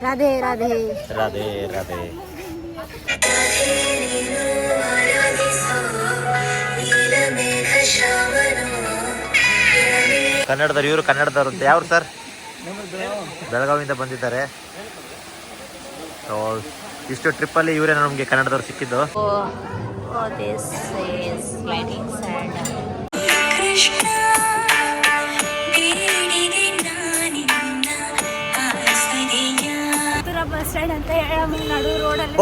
राधे राधे राधे राधे ಕನ್ನಡದವ್ರು ಇವರು ಕನ್ನಡದವ್ರು ಅಂತ ಯಾರು ಸರ್? ಬೆಳಗಾವಿಯಿಂದ ಬಂದಿದ್ದಾರೆ. ಸೊ ಇಷ್ಟು ಟ್ರಿಪ್ಪಲ್ಲಿ ಇವರೇ ನಮಗೆ ಕನ್ನಡದವ್ರು ಸಿಕ್ಕಿದ್ದು. ಬಸ್ ಸ್ಟ್ಯಾಂಡ್ ಅಂತ ನಡು ರೋಡಲ್ಲಿ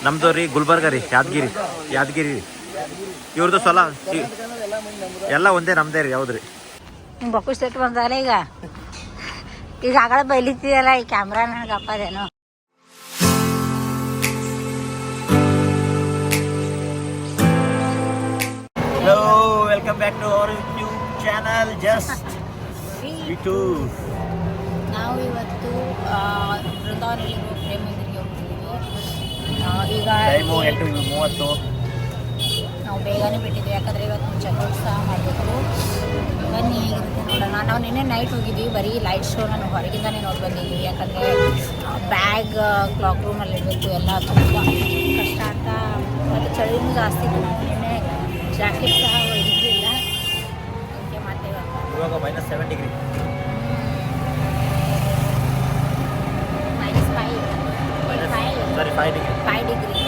ನಮ್ದು ರೀ ಗುಲ್ಬರ್ಗ ರೀ, ಯಾದಗಿರಿ. ಇವ್ರದ್ದು ಸಲ ಎಲ್ಲ ಒಂದೇ, ನಮ್ದೇ ರೀ. ಯಾವ್ದ್ರಿ ಬಕ್ಕು ಸೆಟ್ ಬಂದಲ್ಲ ಈಗ ಆಗಳ ಬೈಲಿತ್ತಿದಲ್ಲ ಈ ಕ್ಯಾಮ್ರಾ ನನಗೆ ಅಪ್ಪದೇನು. Hello, welcome back to our new channel just ವಿಟು. ನಾವು ಇವತ್ತು ಬೃಂದಾವನಲ್ಲಿ ಪ್ರೇಮ ಮಂದಿರಿಗೆ ಹೋಗ್ತಿದ್ದೀವಿ. ಈಗ ಟೈಮು 8:30. ನಾವು ಬೇಗನೆ ಬಿಟ್ಟಿದ್ವಿ, ಯಾಕಂದರೆ ಇವತ್ತು ಚೆಕ್ಔಟ್ ಸಹ ಮಾಡಬೇಕು. ಬನ್ನಿ ಹೇಗಿರುತ್ತೆ ನೋಡೋಣ. ನಾವು ನಿನ್ನೆ ನೈಟ್ ಹೋಗಿದ್ದೀವಿ, ಬರೀ ಲೈಟ್ ಶೋ ನಾನು ಹೊರಗಿಂದನೇ ನೋಡಿ ಬಂದಿದ್ದೀವಿ. ಯಾಕಂದರೆ ಬ್ಯಾಗ್ ಕ್ಲಾಕ್ ರೂಮಲ್ಲಿ ಇಡಬೇಕು, ಎಲ್ಲ ತುಂಬ ಕಷ್ಟ ಅಂತ. ಮತ್ತು ಚಳಿನೂ ಜಾಸ್ತಿ ಇತ್ತು. ನಾವು ನಿನ್ನೆ ಜಾಕೆಟ್ ಸಹ ಇರಲಿಲ್ಲ, ಅದಕ್ಕೆ ಮತ್ತೆ ಇವಾಗ -7 ಡಿಗ್ರಿ, -5 ಡಿಗ್ರಿ.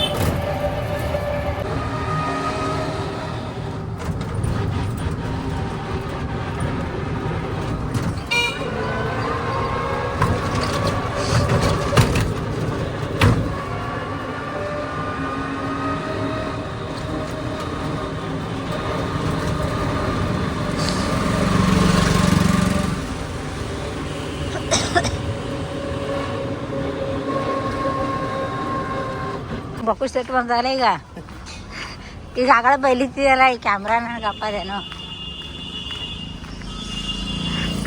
ಬಕ್ಕು ಸೆಟ್ ಬಂದಲ್ಲ ಈಗ ಆಗಳ ಬೈಲಿತ್ತಿದಲ್ಲ ಈ ಕ್ಯಾಮ್ರಾ ನನಗೆ ಅಪ್ಪದೇನು.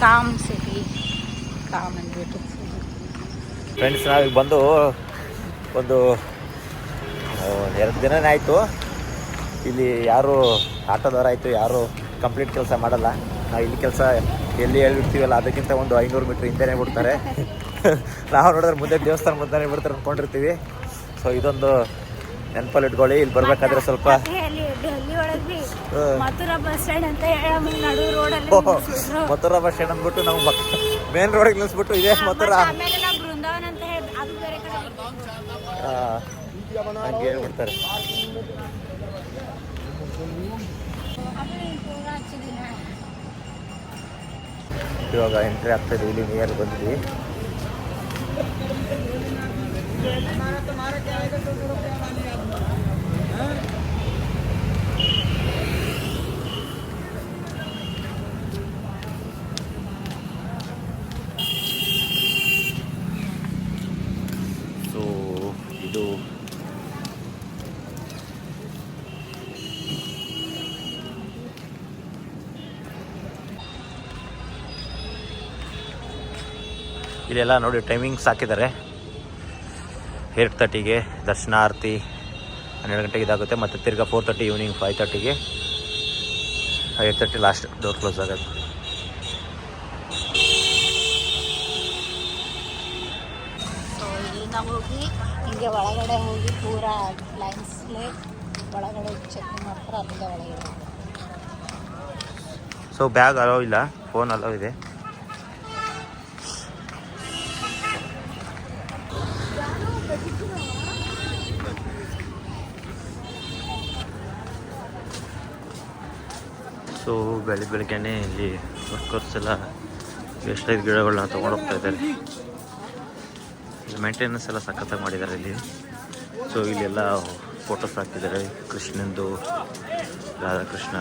Calm city, calm and beautiful. Friends, ನಾವೀಗ ಬಂದು ಒಂದು 2 ದಿನನೇ ಆಯಿತು. ಇಲ್ಲಿ ಯಾರು ಆಟೋದವರಾಯಿತು ಯಾರು ಕಂಪ್ಲೀಟ್ ಕೆಲಸ ಮಾಡಲ್ಲ. ನಾವು ಇಲ್ಲಿ ಕೆಲಸ ಎಲ್ಲಿ ಹೇಳಿರ್ತೀವಲ್ಲ ಅದಕ್ಕಿಂತ ಒಂದು 500 ಮೀಟ್ರ್ ಹಿಂದೆನೇ ಬಿಡ್ತಾರೆ. ನಾವು ನೋಡಿದ್ರೆ ಮುಂದೆ ದೇವಸ್ಥಾನ ಮುಂದೆ ಬಿಡ್ತಾರೆ ಅಂದ್ಕೊಂಡಿರ್ತೀವಿ. ಸೊ ಇದೊಂದು ನೆನಪಲ್ಲಿ ಇಟ್ಕೊಳ್ಳಿ. ಇಲ್ಲಿ ಬರ್ಬೇಕಾದ್ರೆ ಸ್ವಲ್ಪ ಡೆಲ್ಲಿ ಒಳಗೆ ಮಥುರಾ ಬಸ್ ಸ್ಟ್ಯಾಂಡ್ ಅಂತ ನಡು ರೋಡಲ್ಲಿ ಮಥುರಾ ಬಸ್ ಸ್ಟ್ಯಾಂಡ್ ಅಂದ್ಬಿಟ್ಟು ನಾವು ಮೇನ್ ರೋಡಿಗೆ ನಿಲ್ಲಿಸ್ಬಿಟ್ಟು ಇದೇ ಮಥುರಾ ಬೃಂದಾವನ ಅಂತ ಅದು ಬೇರೆ ಕಡೆ ಹಂಗೆ ಹೇಳ್ಬಿಡ್ತಾರೆ. ಇವಾಗ ಎಂಟ್ರಿ ಆಗ್ತಾಯಿದ್ವಿ, ಇಲ್ಲಿ ನಿಯರ್ ಬಂದ್ವಿ. ಸೊ ಇದು ಇಲ್ಲೆಲ್ಲ ನೋಡಿ ಟೈಮಿಂಗ್ಸ್ ಹಾಕಿದ್ದಾರೆ. 8:30ಗೆ ದರ್ಶನ, ಆರತಿ 12 ಗಂಟೆಗೆ ಇದಾಗುತ್ತೆ. ಮತ್ತು ತಿರ್ಗಾ 4:30 ಈವ್ನಿಂಗ್ 5:30ಗೆ, 8:30 ಲಾಸ್ಟ್ ಡೋರ್ ಕ್ಲೋಸ್ ಆಗುತ್ತೆ. ಸೊ ಇಲ್ಲಿಂದ ಹೋಗಿ ಹಿಂಗೆ ಒಳಗಡೆ ಹೋಗಿ ಪೂರಾ ಲೈನ್ಸ್ಲೇ ಒಳಗಡೆ ಚೆಕ್ ಮಾಡ್ತಾರೆ, ಅಲ್ಲಿಂದ ಒಳಗಡೆ. ಸೊ ಬ್ಯಾಗ್ ಅಲೋ ಇಲ್ಲ, ಫೋನ್ ಅಲೋ ಇದೆ. ಸೊ ಬೆಳಗ್ಗೆನೇ ಇಲ್ಲಿ ವರ್ಕರ್ಸ್ ಎಲ್ಲ ಎಷ್ಟೈದು ಗಿಡಗಳನ್ನ ತೊಗೊಂಡೋಗ್ತಾ ಇದ್ದಾರೆ. ಮೇಂಟೆನೆನ್ಸ್ ಎಲ್ಲ ಸಖತ್ತಾಗಿ ಮಾಡಿದ್ದಾರೆ ಇಲ್ಲಿ. ಸೊ ಇಲ್ಲೆಲ್ಲ ಫೋಟೋಸ್ ಹಾಕ್ತಿದ್ದಾರೆ, ಕೃಷ್ಣಂದು, ರಾಧಾಕೃಷ್ಣ.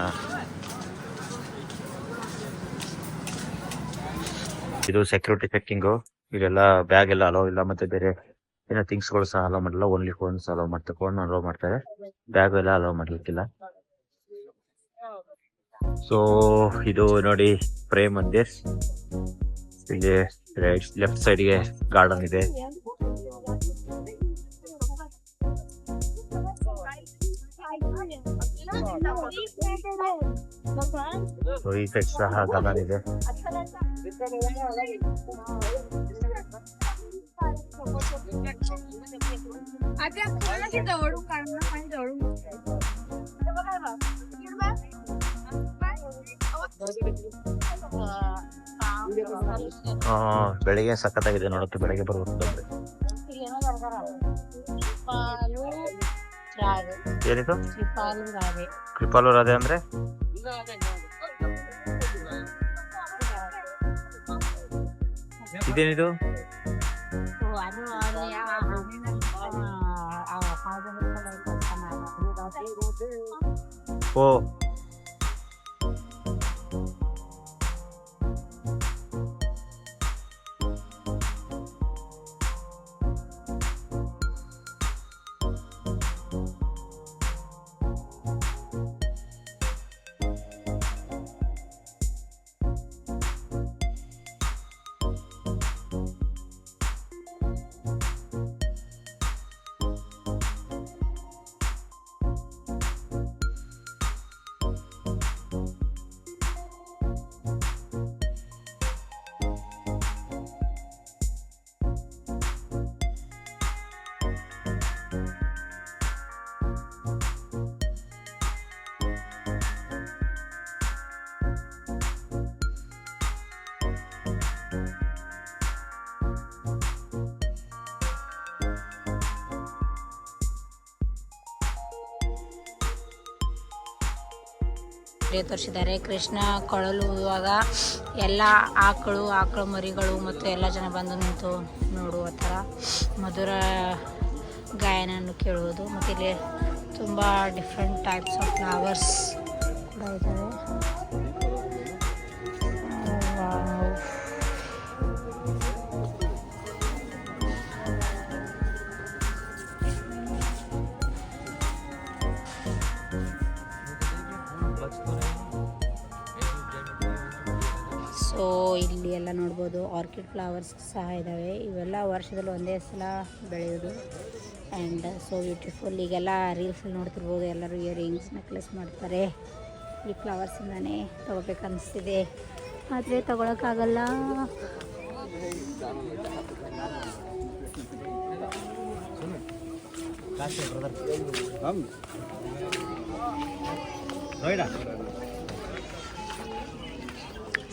ಇದು ಸೆಕ್ಯೂರಿಟಿ ಚೆಕ್ಕಿಂಗು. ಇಲ್ಲೆಲ್ಲ ಬ್ಯಾಗ್ ಎಲ್ಲ ಅಲೋ ಇಲ್ಲ, ಮತ್ತು ಬೇರೆ ಏನೋ ಥಿಂಗ್ಸ್ಗಳು ಸಹ ಅಲೋ ಮಾಡಲ್ಲ. ಓನ್ಲಿ ಫೋನ್ಸ್ ಅಲೋ ಮಾಡ್ತಾರೆ, ಫೋನ್ ಅಲೋ ಮಾಡ್ತಾರೆ, ಬ್ಯಾಗ್ ಎಲ್ಲ ಅಲೋ ಮಾಡ್ಲಿಕ್ಕಿಲ್ಲ. ಸೊ ಇದು ನೋಡಿ ಪ್ರೇಮ್ ಮಂದಿರ್. ಇಲ್ಲಿ ಲೆಫ್ಟ್ ಸೈಡ್ಗೆ ಗಾರ್ಡನ್ ಇದೆ. ಸೊ ಈ ಸೈಡ್ ಸಹ ಗಾರ್ಡನ್ ಇದೆ. ಬೆಳಿಗ್ಗೆ ಸಖತ್ತಾಗಿದೆ ನೋಡಕ್ಕೆ, ಬೆಳಿಗ್ಗೆ ಬರ್ಬೇಕು. ಏನಿದು ಕೃಪಾಲು ರಾಧೆ ಅಂದ್ರೆ? ಇದೇನಿದು? ಓ ತೋರಿಸಿದ್ದಾರೆ. ಕೃಷ್ಣ ಕೊಳಲು ಊದುವಾಗ ಎಲ್ಲ ಆಕಳು ಮರಿಗಳು ಮತ್ತು ಎಲ್ಲ ಜನ ಬಂದು ನಿಂತು ನೋಡುವ ಥರ ಮಧುರ ಗಾಯನವನ್ನು ಕೇಳುವುದು. ಮತ್ತು ಇಲ್ಲಿ ತುಂಬ ಡಿಫ್ರೆಂಟ್ ಟೈಪ್ಸ್ ಆಫ್ ಫ್ಲವರ್ಸ್ ಕೂಡ ಇದ್ದಾವೆ. ಸೊ ಇಲ್ಲಿ ಎಲ್ಲ ನೋಡ್ಬೋದು ಆರ್ಕಿಡ್ ಫ್ಲವರ್ಸ್ ಸಹ ಇದ್ದಾವೆ. ಇವೆಲ್ಲ ವರ್ಷದಲ್ಲಿ ಒಂದೇ ಸಲ ಬೆಳೆಯೋದು. And so beautiful. ಈಗೆಲ್ಲ ರೀಲ್ಸಲ್ಲಿ ನೋಡ್ತಿರ್ಬೋದು, ಎಲ್ಲರೂ ಇಯರಿಂಗ್ಸ್ ನೆಕ್ಲೆಸ್ ಮಾಡ್ತಾರೆ. ಈ ಫ್ಲವರ್ಸಿಂದನೇ ತೊಗೋಬೇಕನ್ನಿಸ್ತಿದೆ, ಆದರೆ ತೊಗೊಳಕ್ಕಾಗಲ್ಲ.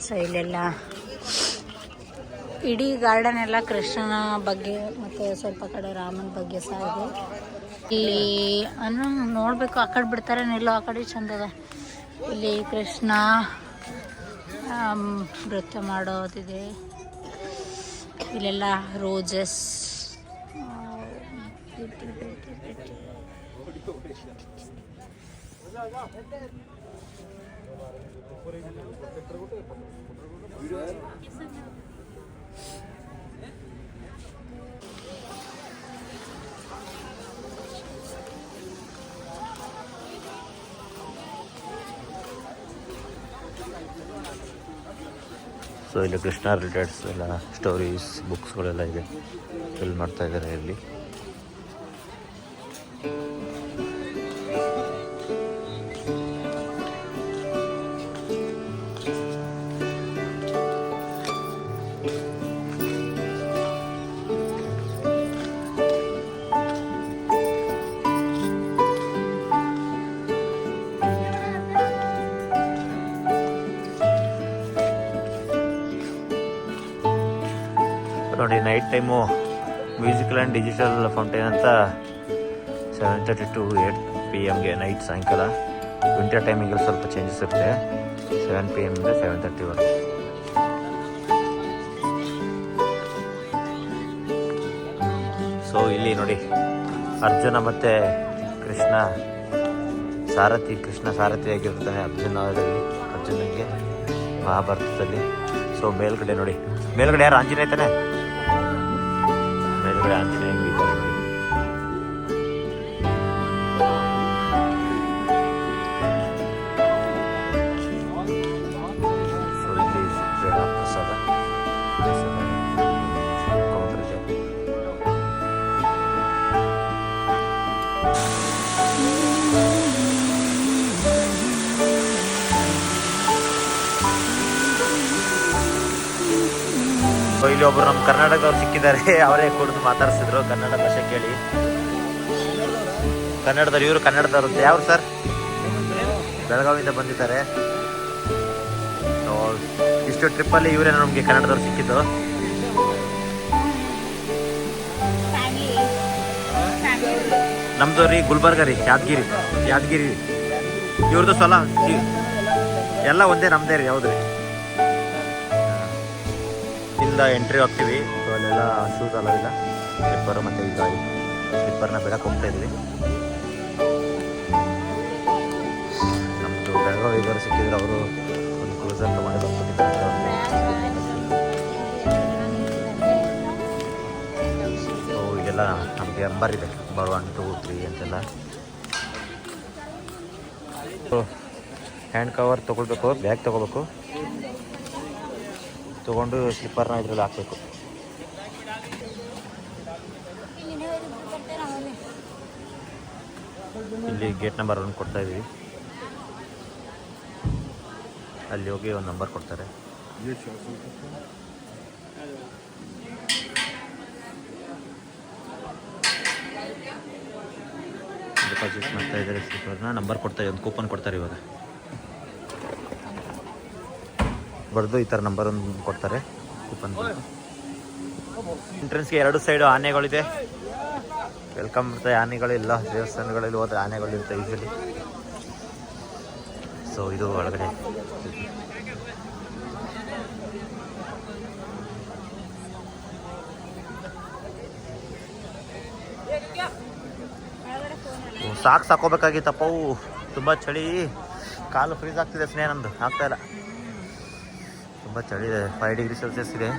ಸೊ ಇಲ್ಲೆಲ್ಲ ಇಡೀ ಗಾರ್ಡನ್ ಎಲ್ಲ ಕೃಷ್ಣನ ಬಗ್ಗೆ ಮತ್ತು ಸ್ವಲ್ಪ ಕಡೆ ರಾಮನ ಬಗ್ಗೆ ಸಹ ಇದೆ. ಇಲ್ಲಿ ನೋಡಬೇಕು, ಆ ಕಡೆ ಬಿಡ್ತಾರೆ ನಿಲ್ಲೋ, ಆ ಕಡೆ ಚಂದದ. ಇಲ್ಲಿ ಕೃಷ್ಣ ನೃತ್ಯ ಮಾಡೋದಿದೆ. ಇಲ್ಲೆಲ್ಲ ರೋಜಸ್, ಸೊ ಇಲ್ಲಿ ಕೃಷ್ಣ ರಿಲೇಟೆಡ್ಸ್ ಎಲ್ಲ ಸ್ಟೋರೀಸ್ ಬುಕ್ಸ್ಗಳೆಲ್ಲ ಇದೆ, ಫಿಲ್ ಮಾಡ್ತಾ ಇದ್ದಾರೆ ಇಲ್ಲಿ. ನೋಡಿ, night time musical and digital fountain ಅಂತ 7:30 to 8 PM ನೈಟ್ ಸಾಯಂಕಾಲ. ವಿಂಟರ್ ಟೈಮಿಂಗಲ್ಲಿ ಸ್ವಲ್ಪ ಚೇಂಜಸ್ ಇರುತ್ತೆ, 7 PM ಇಂದ 7:30 ವರೆಗೆ. ಸೊ ಇಲ್ಲಿ ನೋಡಿ, ಅರ್ಜುನ ಮತ್ತು ಕೃಷ್ಣ ಸಾರಥಿಯಾಗಿರ್ತಾನೆ ಅರ್ಜುನನಿಗೆ ಮಹಾಭಾರತದಲ್ಲಿ. ಸೊ ಮೇಲ್ಗಡೆ ನೋಡಿ, ಮೇಲ್ಗಡೆ ಯಾರು ಆಂಜನೇಯ ತಾನೆ, ಮೇಲ್ಗಡೆ ಆಂಜನೇಯ ಇದ್ದಾರೆ ನೋಡಿ. ಸೊ ಇಲ್ಲಿ ಬೇಡ ಪ್ರಸಾದ ಇಲ್ಲಿ ಒಬ್ರು ನಮ್ಮ ಕರ್ನಾಟಕದವ್ರು ಸಿಕ್ಕಿದ್ದಾರೆ. ಅವರೇ ಕುಡಿದು ಮಾತಾಡ್ಸಿದ್ರು ಕನ್ನಡ ಭಾಷೆ ಕೇಳಿ. ಕನ್ನಡದವ್ರು, ಇವರು ಕನ್ನಡದವ್ರು. ಯಾರು ಸರ್? ಬೆಳಗಾವಿಯಿಂದ ಬಂದಿದ್ದಾರೆ. ಇಷ್ಟು ಟ್ರಿಪ್ಪಲ್ಲಿ ಇವರೇ ನಮಗೆ ಕನ್ನಡದವ್ರು ಸಿಕ್ಕಿದ್ದು. ನಮ್ದು ರೀ ಗುಲ್ಬರ್ಗ ರೀ, ಯಾದಗಿರಿ. ಇವ್ರದ್ದು ಸಲ ಎಲ್ಲ ಒಂದೇ, ನಮ್ದೇ ರೀ. ಹೌದು ರೀ. ಇಲ್ಲ ಎಂಟ್ರಿ ಹೋಗ್ತೀವಿ. ಸೊ ಅಲ್ಲೆಲ್ಲ ಶೂಸ್ ಅಲ್ಲವಿಲ್ಲ, ಸ್ಲಿಪ್ಪರ್ ಮತ್ತು ಈಗ ಸ್ಲಿಪ್ಪರ್ನ ಬಿಡಕ್ಕೆ ಹೋಗ್ತಾ ಇದ್ವಿ. ನಮ್ಮದು ಬೆಳಗಾವಿ ಇವರು ಸಿಕ್ಕಿದ್ರು. ಅವರು ಒಂದು ಕ್ರೂಸರ್ ತೊಗೊಂಡು ಬಂದ್ಬಿಟ್ಟಿದ್ದಾರೆ. ಸೊ ಇದೆಲ್ಲ ನಮಗೆ ನಂಬರ್ ಇದೆ, ನಂಬರ್ 1 2 3 ಅಂತೆಲ್ಲ. ಹ್ಯಾಂಡ್ ಕವರ್ ತೊಗೊಳ್ಬೇಕು, ಬ್ಯಾಗ್ ತೊಗೋಬೇಕು, ತೊಗೊಂಡು ಸ್ಲಿಪ್ಪರ್ನ ಇದ್ರಲ್ಲಿ ಹಾಕಬೇಕು. ಇಲ್ಲಿ ಗೇಟ್ ನಂಬರ್ 1 ಕೊಡ್ತಾ ಇದ್ದೀವಿ. ಅಲ್ಲಿ ಹೋಗಿ ಒಂದು ನಂಬರ್ ಕೊಡ್ತಾರೆ. ಡಿಪಾಸಿಟ್ ಮಾಡ್ತಾ ಇದ್ದಾರೆ ಸ್ಲಿಪ್ಪರ್ನ. ನಂಬರ್ ಕೊಡ್ತಾರೆ, ಒಂದು ಕೂಪನ್ ಕೊಡ್ತಾರೆ. ಇವಾಗ ಬರೆದು ಈ ಥರ ನಂಬರ್ ಒಂದು ಕೊಡ್ತಾರೆ, ಕೂಪನ್. ಎಂಟ್ರೆನ್ಸ್ಗೆ 2 ಸೈಡು ಆನೆಗಳಿದೆ. ವೆಲ್ಕಮ್ ಇರ್ತದೆ. ಆನೆಗಳಿಲ್ಲ, ದೇವಸ್ಥಾನಗಳಲ್ಲಿ ಹೋದ್ರೆ ಆನೆಗಳಿರುತ್ತೆ ಯೂಶಲಿ. ಸೊ ಇದು ಒಳಗಡೆ. ಸಾಕು ಸಾಕೋಬೇಕಾಗಿತ್ತಪ್ಪವು, ತುಂಬ ಚಳಿ. ಕಾಲು ಫ್ರೀಸ್ ಆಗ್ತಿದೆ. ಸ್ನೇಹ ನಂದು ಆಗ್ತಾಯಿಲ್ಲ, ತುಂಬ ಚಳಿ ಇದೆ. 5 ಡಿಗ್ರಿ ಸೆಲ್ಸಿಯಸ್ ಇದೆ.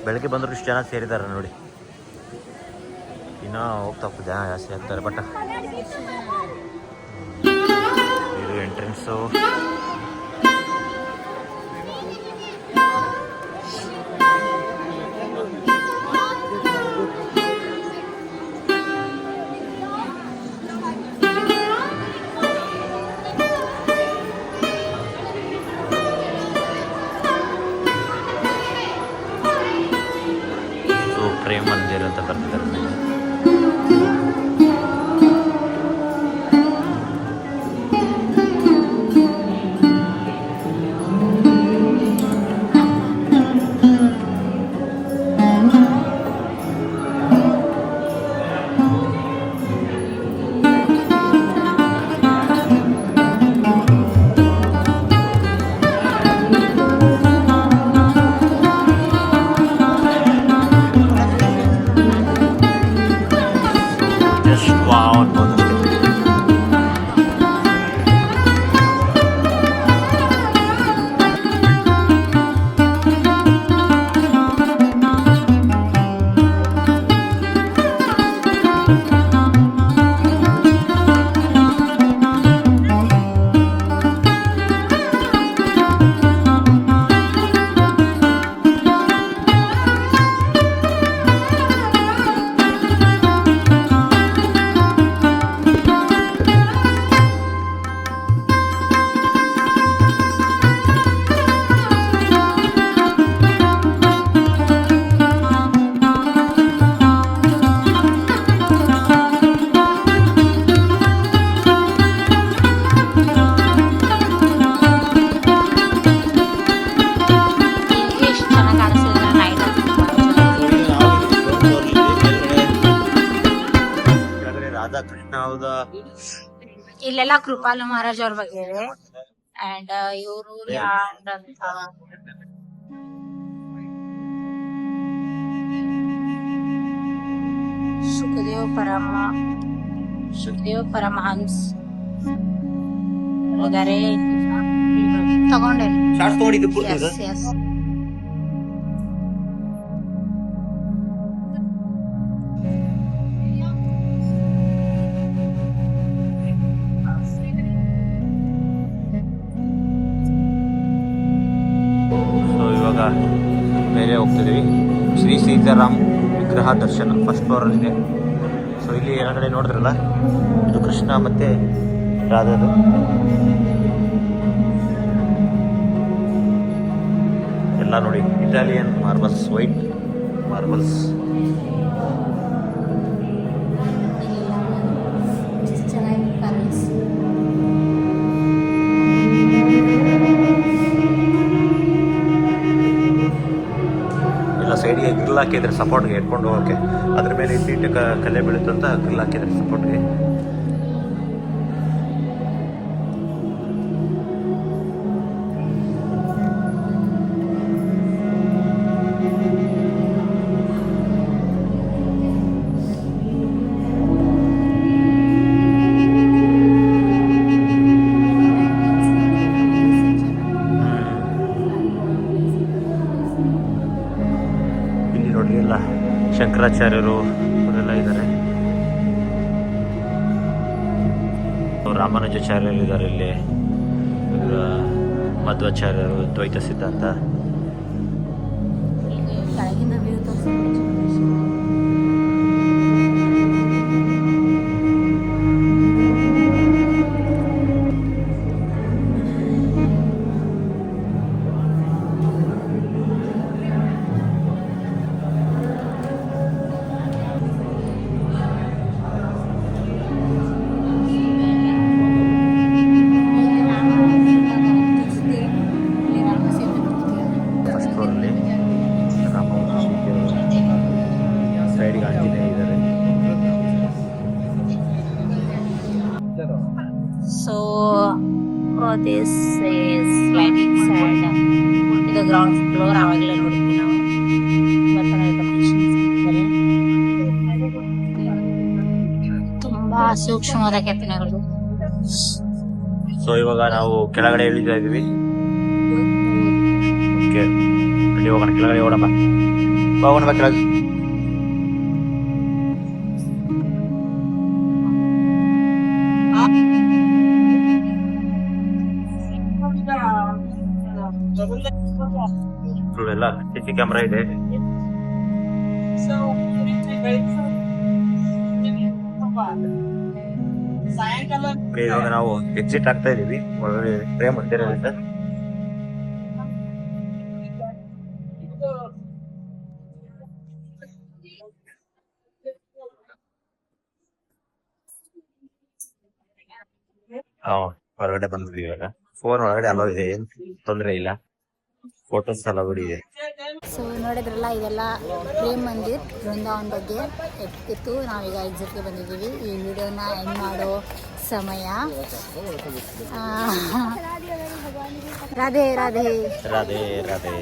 ಬೆಳಗ್ಗೆ ಬಂದರೂ ಇಷ್ಟು ಜನ ಸೇರಿದ್ದಾರೆ ನೋಡಿ. ಇನ್ನೂ ಹೋಗ್ತಾ ಜನ ಜಾಸ್ತಿ ಆಗ್ತಾರೆ. ಬಟ್ ಇದು ಎಂಟ್ರೆನ್ಸು. ಪ್ರೇಮ್ ಮಂದಿರ ಅಂತ ಬರ್ತಿದ್ದಾರೆ. ಇಲ್ಲೆಲ್ಲ ಕೃಪಾಲು ಮಹಾರಾಜ್ ಅವ್ರ ಬಗ್ಗೆ ಇದೆ. ಅಂಡ್ ಇವರು ಅಂತ ಸುಖದೇವ್ ಪರಮಹಂಸ್ ಇದಾರೆ. ತಗೊಂಡೆ ಮೇಲೆ ಹೋಗ್ತಿದ್ವಿ. ಶ್ರೀ ಸೀತಾರಾಮ್ ವಿಗ್ರಹ ದರ್ಶನ ಫಸ್ಟ್ ಫ್ಲೋರಲ್ಲಿದೆ. ಸೊ ಇಲ್ಲಿ ಹೊರಗಡೆ ನೋಡಿದ್ರಲ್ಲ, ಇದು ಕೃಷ್ಣ ಮತ್ತು ರಾಧದು. ಎಲ್ಲ ಎಲ್ಲ ನೋಡಿ ಇಟಾಲಿಯನ್ ಮಾರ್ಬಲ್ಸ್, ವೈಟ್ ಮಾರ್ಬಲ್ಸ್. ಚೆನ್ನಾಗಿ ಕಲರ್ಸ್. ಎಲ್ಲ ಸೈಡ್ಗೆ ಗ್ರಿಲ್ ಹಾಕಿದ್ರೆ ಸಪೋರ್ಟ್ಗೆ ಇಟ್ಕೊಂಡು ಹೋಗೋಕ್ಕೆ. ಅದ್ರ ಮೇಲೆ ಇಟ್ಟು ಕಲೆ ಬೀಳುತ್ತಂತ ಗ್ರಿಲ್ ಹಾಕಿದ್ರೆ ಸಪೋರ್ಟ್ಗೆ. ಇಲ್ಲಿ ನೋಡ್ರಿ ಎಲ್ಲ ಶಂಕರಾಚಾರ್ಯರು ಅವರೆಲ್ಲ ಇದ್ದಾರೆ. ರಾಮಾನುಜಾಚಾರ್ಯರು ಇದ್ದಾರೆ ಇಲ್ಲಿ, ಮಧ್ವಾಚಾರ್ಯರು, ದ್ವೈತ ಸಿದ್ಧಾಂತ. ಕೆಳಗಿನ ವ್ಯೂ ಫಸ್ಟ್ ಫ್ಲೋರಲ್ಲಿ ಸೈಡ್ಗೆ ಆಂಜನೇಯ ಇದ್ದಾರೆ. So this is sliding side. ಇದು ಗ್ರೌಂಡ್ ಫ್ಲೋರ್. ಆವಾಗಲೇ ನೋಡಿದ್ವಿ ನಾವು. ತುಂಬಾ ಸೂಕ್ಷ್ಮವಾದ ಕೆತ್ತನೆಗಳು. ಸೊ ಇವಾಗ ನಾವು ಕೆಳಗಡೆ ಇಳಿತಾ ಇದೀವಿ. ಓಕೆ, ಅಲ್ಲಿ ಹೋಗೋಣ, ಕೆಳಗಡೆ ಹೋಗೋಣ ಬಾ ಕೆಳಗೆ. ಎಲ್ಲ CC ಕ್ಯಾಮ್ರಾ ಇದೆ. ಇವಾಗ ನಾವು ಎಕ್ಸಿಟ್ ಆಗ್ತಾ ಇದೀವಿ ಒಳಗಡೆ ಪ್ರೇಮ್ ಮಂದಿರದಿಂದ. ಹೊರಗಡೆ ಬಂದಿದ್ದೀವಿ. ಇವಾಗ ಫೋನ್ ಒಳಗಡೆ ಅಲೋ ಇದೆ, ಏನ್ ತೊಂದರೆ ಇಲ್ಲ. ಫೋಟೋಸ್ ಎಲ್ಲ ಇದೆ. ಸೊ ನೋಡಿದ್ರಲ್ಲ, ಇದೆಲ್ಲ ಪ್ರೇಮ್ ಮಂದಿರ್ ಬೃಂದಾವನ್ ಬಗ್ಗೆ ಇತ್ತು. ನಾವೀಗ ಎಕ್ಸಿಟ್ಗೆ ಬಂದಿದ್ದೀವಿ. ಈ ವಿಡಿಯೋನ ಎಂಡ್ ಮಾಡೋ ಸಮಯ. ರಾಧೆ ರಾಧೆ ರಾಧೆ ರಾಧೆ.